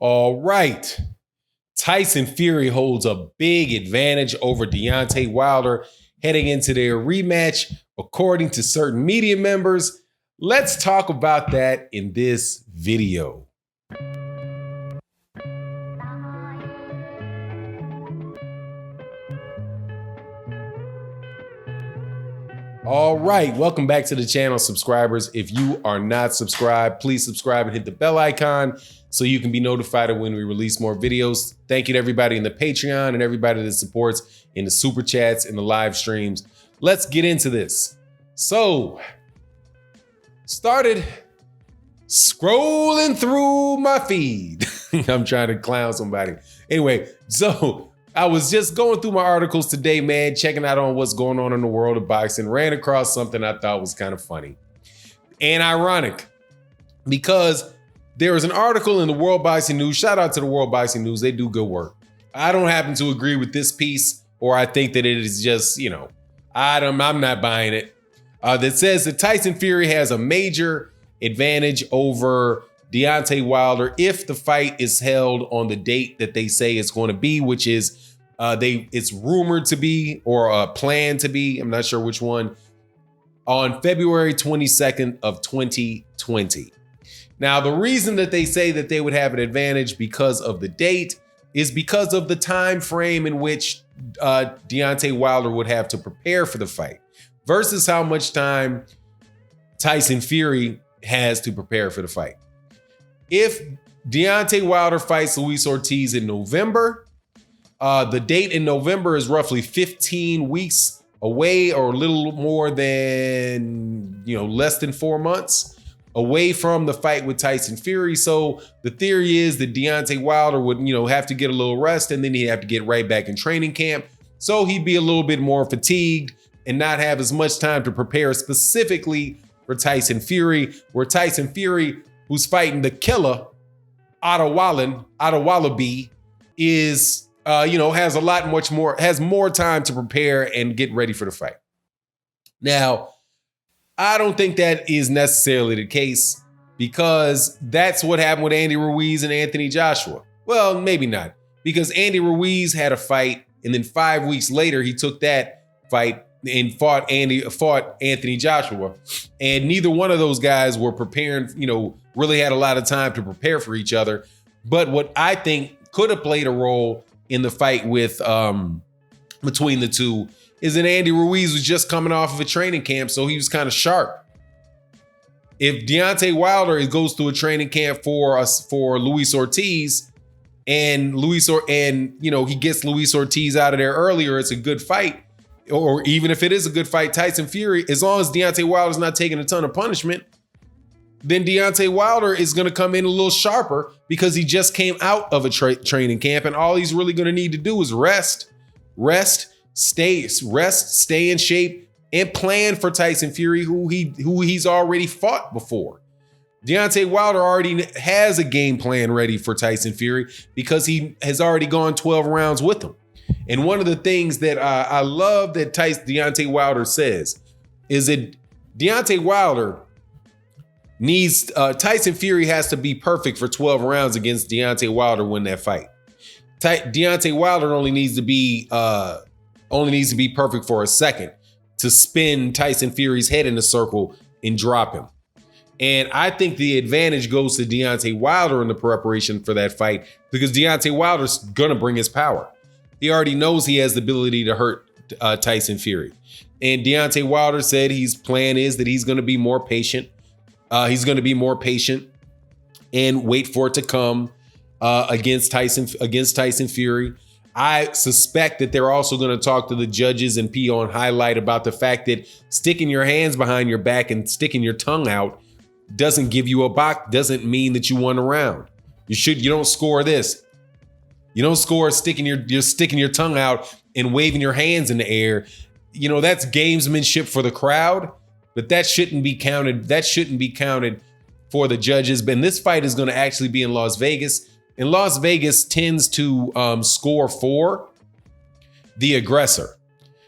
All right. Tyson Fury holds a big advantage over Deontay Wilder heading into their rematch, according to certain media members. Let's talk about that in this video. All right, welcome back to the channel, subscribers. If you are not subscribed, please subscribe and hit the bell icon so you can be notified of when we release more videos. Thank you to everybody in the Patreon and everybody that supports in the super chats and the live streams. Let's get into this. So, started scrolling through my feed. I'm trying to clown somebody. Anyway, so I was just going through my articles today, man, checking out on what's going on in the world of boxing, ran across something I thought was kind of funny and ironic because there was an article in the World Boxing News. Shout out to the World Boxing News. They do good work. I don't happen to agree with this piece, or I think that it is just, I'm not buying it. That says that Tyson Fury has a major advantage over Deontay Wilder if the fight is held on the date that they say it's going to be, which is it's rumored to be or planned to be, I'm not sure which one, on February 22nd of 2020. Now, the reason that they say that they would have an advantage because of the date is because of the time frame in which Deontay Wilder would have to prepare for the fight versus how much time Tyson Fury has to prepare for the fight. If Deontay Wilder fights Luis Ortiz in November, the date in November is roughly 15 weeks away, or a little more than, less than 4 months away from the fight with Tyson Fury. So the theory is that Deontay Wilder would, have to get a little rest, and then he'd have to get right back in training camp. So he'd be a little bit more fatigued and not have as much time to prepare specifically for Tyson Fury, where Tyson Fury, who's fighting the killer, Wallaby, is, has more time to prepare and get ready for the fight. Now, I don't think that is necessarily the case because that's what happened with Andy Ruiz and Anthony Joshua. Well, maybe not, because Andy Ruiz had a fight, and then 5 weeks later, he took that fight and fought Anthony Joshua, and neither one of those guys were preparing, really had a lot of time to prepare for each other. But what I think could have played a role in the fight with between the two is that Andy Ruiz was just coming off of a training camp, so he was kind of sharp. If Deontay Wilder goes through a training camp for Luis Ortiz, and he gets Luis Ortiz out of there earlier, it's a good fight. Or even if it is a good fight, Tyson Fury, as long as Deontay Wilder's not taking a ton of punishment, then Deontay Wilder is going to come in a little sharper because he just came out of a training camp, and all he's really going to need to do is rest, stay in shape, and plan for Tyson Fury, who he's already fought before. Deontay Wilder already has a game plan ready for Tyson Fury because he has already gone 12 rounds with him. And one of the things that I love that Deontay Wilder says is that Deontay Wilder needs Tyson Fury has to be perfect for 12 rounds against Deontay Wilder win that fight. Deontay Wilder only needs to be perfect for a second to spin Tyson Fury's head in a circle and drop him. And I think the advantage goes to Deontay Wilder in the preparation for that fight because Deontay Wilder's gonna bring his power. He already knows he has the ability to hurt Tyson Fury. And Deontay Wilder said his plan is that he's going to be more patient. He's going to be more patient and wait for it to come against Tyson Fury. I suspect that they're also going to talk to the judges and pee on highlight about the fact that sticking your hands behind your back and sticking your tongue out doesn't give you a box, doesn't mean that you won a round. You don't score this. You don't score sticking your tongue out and waving your hands in the air. That's gamesmanship for the crowd, but that shouldn't be counted. That shouldn't be counted for the judges. But this fight is going to actually be in Las Vegas. And Las Vegas tends to score for the aggressor.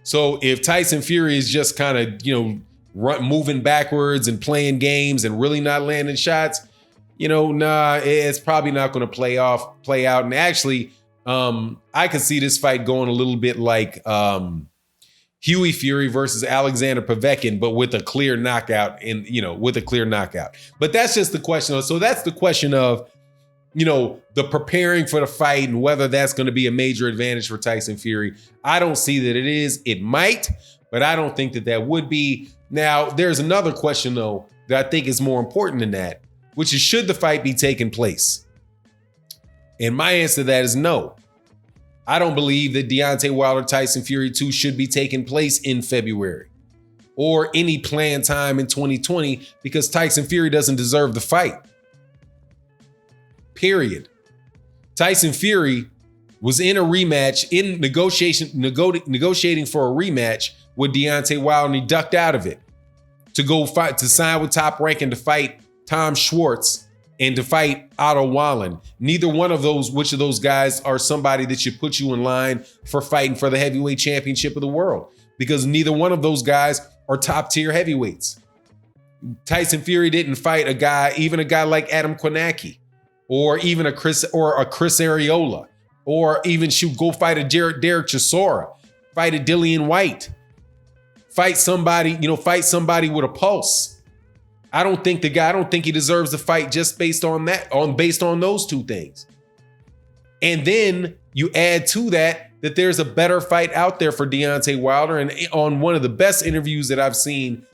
So if Tyson Fury is just kind of, moving backwards and playing games and really not landing shots, nah, it's probably not going to play out. And actually, I could see this fight going a little bit like Huey Fury versus Alexander Povetkin, but with a clear knockout But that's just the question. So that's the question of, the preparing for the fight and whether that's going to be a major advantage for Tyson Fury. I don't see that it is. It might, but I don't think that would be. Now, there's another question, though, that I think is more important than that, which is, should the fight be taking place? And my answer to that is no. I don't believe that Deontay Wilder Tyson Fury 2 should be taking place in February or any planned time in 2020 because Tyson Fury doesn't deserve the fight. Period. Tyson Fury was in a rematch, in negotiating for a rematch with Deontay Wilder, and he ducked out of it to sign with Top Rank and to fight Tom Schwartz and to fight Otto Wallen. Neither one of which of those guys are somebody that should put you in line for fighting for the heavyweight championship of the world, because neither one of those guys are top tier heavyweights. Tyson Fury didn't fight even a guy like Adam Kwanecki, or even a Chris Arreola, or even go fight a Derek Chisora, fight a Dillian White, fight somebody with a pulse. I don't think he deserves the fight just based on those two things. And then you add to that there's a better fight out there for Deontay Wilder. And on one of the best interviews that I've seen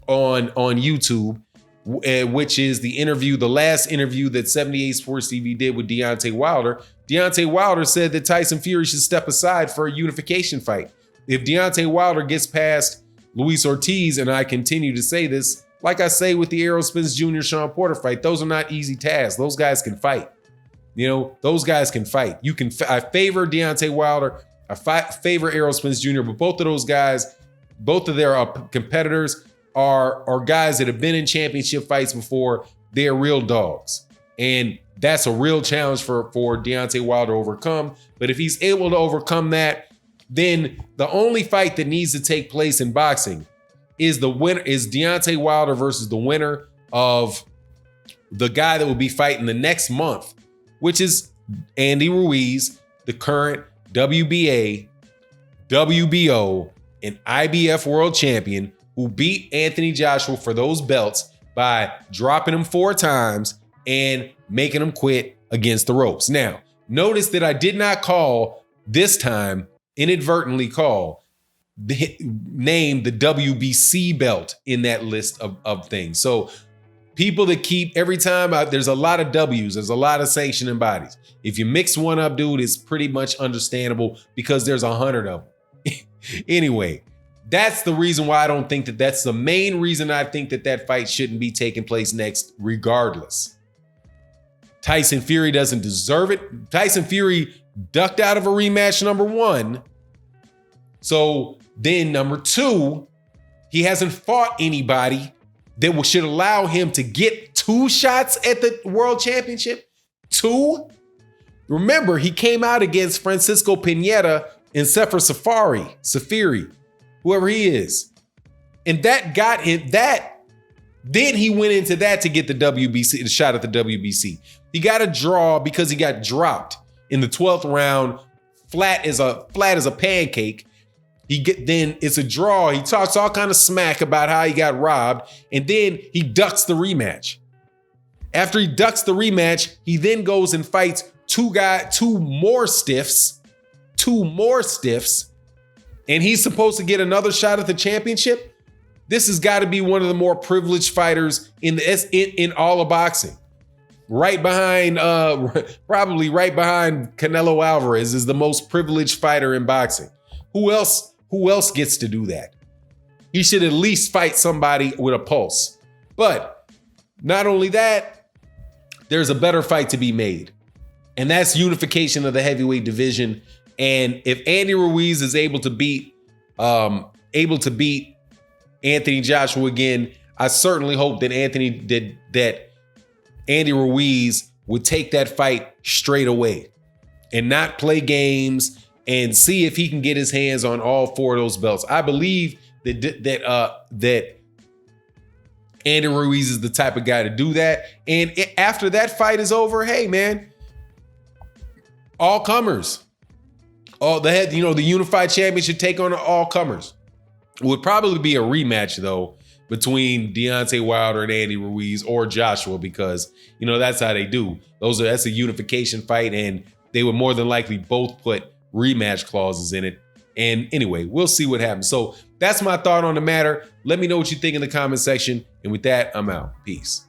on YouTube, which is the last interview that 78 Sports TV did with Deontay Wilder said that Tyson Fury should step aside for a unification fight. If Deontay Wilder gets past Luis Ortiz, and I continue to say this, like I say with the Errol Spence Jr. Sean Porter fight, those are not easy tasks. Those guys can fight. Those guys can fight. I favor Deontay Wilder. I favor Errol Spence Jr., but both of those guys, both of their competitors are guys that have been in championship fights before. They're real dogs. And that's a real challenge for Deontay Wilder to overcome. But if he's able to overcome that, then the only fight that needs to take place in boxing is Deontay Wilder versus the winner of the guy that will be fighting the next month, which is Andy Ruiz, the current WBA, WBO, and IBF world champion, who beat Anthony Joshua for those belts by dropping him 4 times and making him quit against the ropes. Now, notice that I did not inadvertently name the WBC belt in that list of things. So people that keep, every time there's a lot of W's, there's a lot of sanctioning bodies. If you mix one up, dude, it's pretty much understandable because there's 100 of them. Anyway, that's the reason why I don't think that's the main reason I think that fight shouldn't be taking place next, regardless. Tyson Fury doesn't deserve it. Tyson Fury ducked out of a rematch, number 1. So then number 2, he hasn't fought anybody that should allow him to get 2 shots at the world championship. 2? Remember, he came out against Francisco Pineda and Sefer Safiri, whoever he is. And that got him that. Then he went into that to get the shot at the WBC. He got a draw because he got dropped in the 12th round, flat as a pancake. Then it's a draw. He talks all kind of smack about how he got robbed, and then he ducks the rematch. After he ducks the rematch, he then goes and fights two more stiffs, and he's supposed to get another shot at the championship. This has got to be one of the more privileged fighters in all of boxing. Right behind, probably right behind Canelo Alvarez is the most privileged fighter in boxing. Who else gets to do that? He should at least fight somebody with a pulse. But not only that, there's a better fight to be made. And that's unification of the heavyweight division. And if Andy Ruiz is able to beat Anthony Joshua again, I certainly hope that Andy Ruiz would take that fight straight away and not play games and see if he can get his hands on all 4 of those belts. I believe that Andy Ruiz is the type of guy to do that. And after that fight is over, hey, man, all comers. The unified champion should take on all comers. It would probably be a rematch, though, between Deontay Wilder and Andy Ruiz or Joshua, because, that's how they do. That's a unification fight, and they would more than likely both put rematch clauses in it. And anyway, we'll see what happens. So that's my thought on the matter. Let me know what you think in the comment section. And with that, I'm out. Peace.